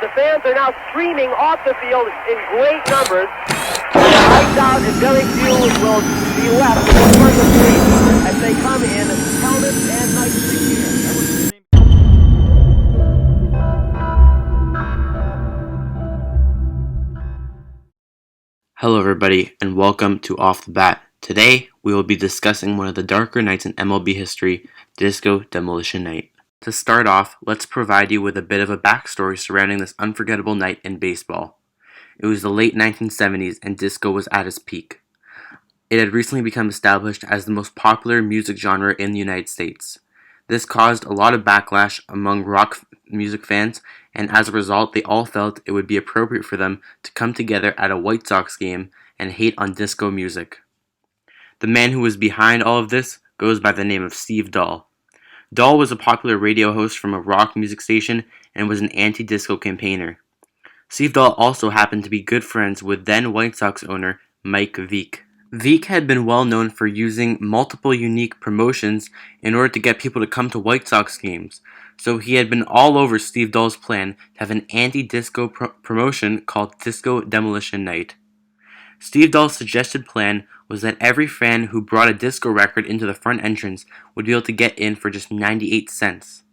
The fans are now streaming off the field in great numbers. Lights out and very few will be left in front of the street as they come in helmets and night gear. Hello everybody and welcome to Off the Bat. Today we will be discussing one of the darker nights in MLB history, Disco Demolition Night. To start off, let's provide you with a bit of a backstory surrounding this unforgettable night in baseball. It was the late 1970s and disco was at its peak. It had recently become established as the most popular music genre in the United States. This caused a lot of backlash among rock music fans, and as a result, they all felt it would be appropriate for them to come together at a White Sox game and hate on disco music. The man who was behind all of this goes by the name of Steve Dahl. Dahl was a popular radio host from a rock music station and was an anti-disco campaigner. Steve Dahl also happened to be good friends with then White Sox owner Mike Veeck. Veeck had been well known for using multiple unique promotions in order to get people to come to White Sox games, so he had been all over Steve Dahl's plan to have an anti-disco promotion called Disco Demolition Night. Steve Dahl's suggested plan was that every fan who brought a disco record into the front entrance would be able to get in for just 98 cents.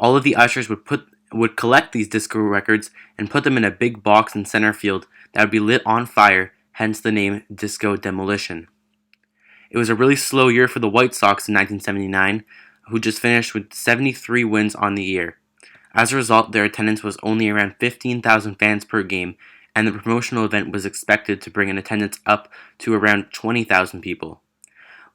All of the ushers would collect these disco records and put them in a big box in center field that would be lit on fire, hence the name Disco Demolition. It was a really slow year for the White Sox in 1979, who just finished with 73 wins on the year. As a result, their attendance was only around 15,000 fans per game, and the promotional event was expected to bring an attendance up to around 20,000 people.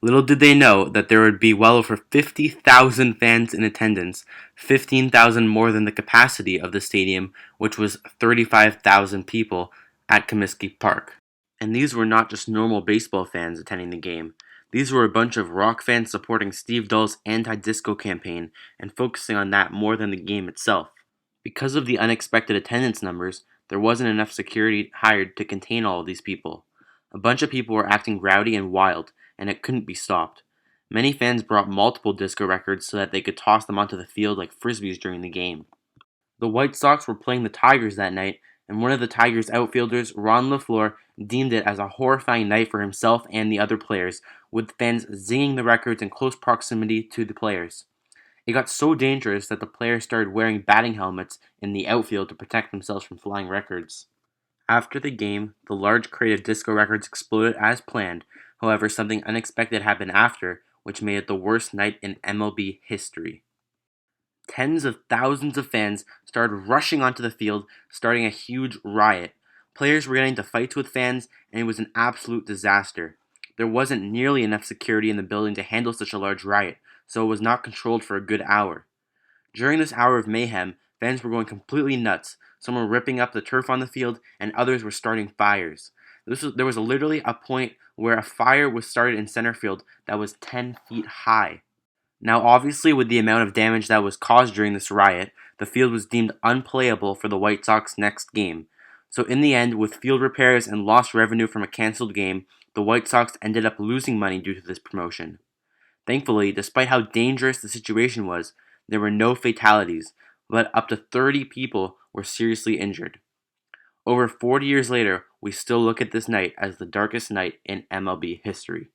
Little did they know that there would be well over 50,000 fans in attendance, 15,000 more than the capacity of the stadium, which was 35,000 people at Comiskey Park. And these were not just normal baseball fans attending the game. These were a bunch of rock fans supporting Steve Dahl's anti-disco campaign and focusing on that more than the game itself. Because of the unexpected attendance numbers, there wasn't enough security hired to contain all of these people. A bunch of people were acting rowdy and wild, and it couldn't be stopped. Many fans brought multiple disco records so that they could toss them onto the field like frisbees during the game. The White Sox were playing the Tigers that night, and one of the Tigers' outfielders, Ron LaFleur, deemed it as a horrifying night for himself and the other players, with fans zinging the records in close proximity to the players. It got so dangerous that the players started wearing batting helmets in the outfield to protect themselves from flying records. After the game, the large crate of disco records exploded as planned. However, something unexpected happened after, which made it the worst night in MLB history. Tens of thousands of fans started rushing onto the field, starting a huge riot. Players were getting into fights with fans, and it was an absolute disaster. There wasn't nearly enough security in the building to handle such a large riot, so it was not controlled for a good hour. During this hour of mayhem, fans were going completely nuts. Some were ripping up the turf on the field, and others were starting fires. There was literally a point where a fire was started in center field that was 10 feet high. Now, obviously, with the amount of damage that was caused during this riot, the field was deemed unplayable for the White Sox next game. So in the end, with field repairs and lost revenue from a canceled game, the White Sox ended up losing money due to this promotion. Thankfully, despite how dangerous the situation was, there were no fatalities, but up to 30 people were seriously injured. Over 40 years later, we still look at this night as the darkest night in MLB history.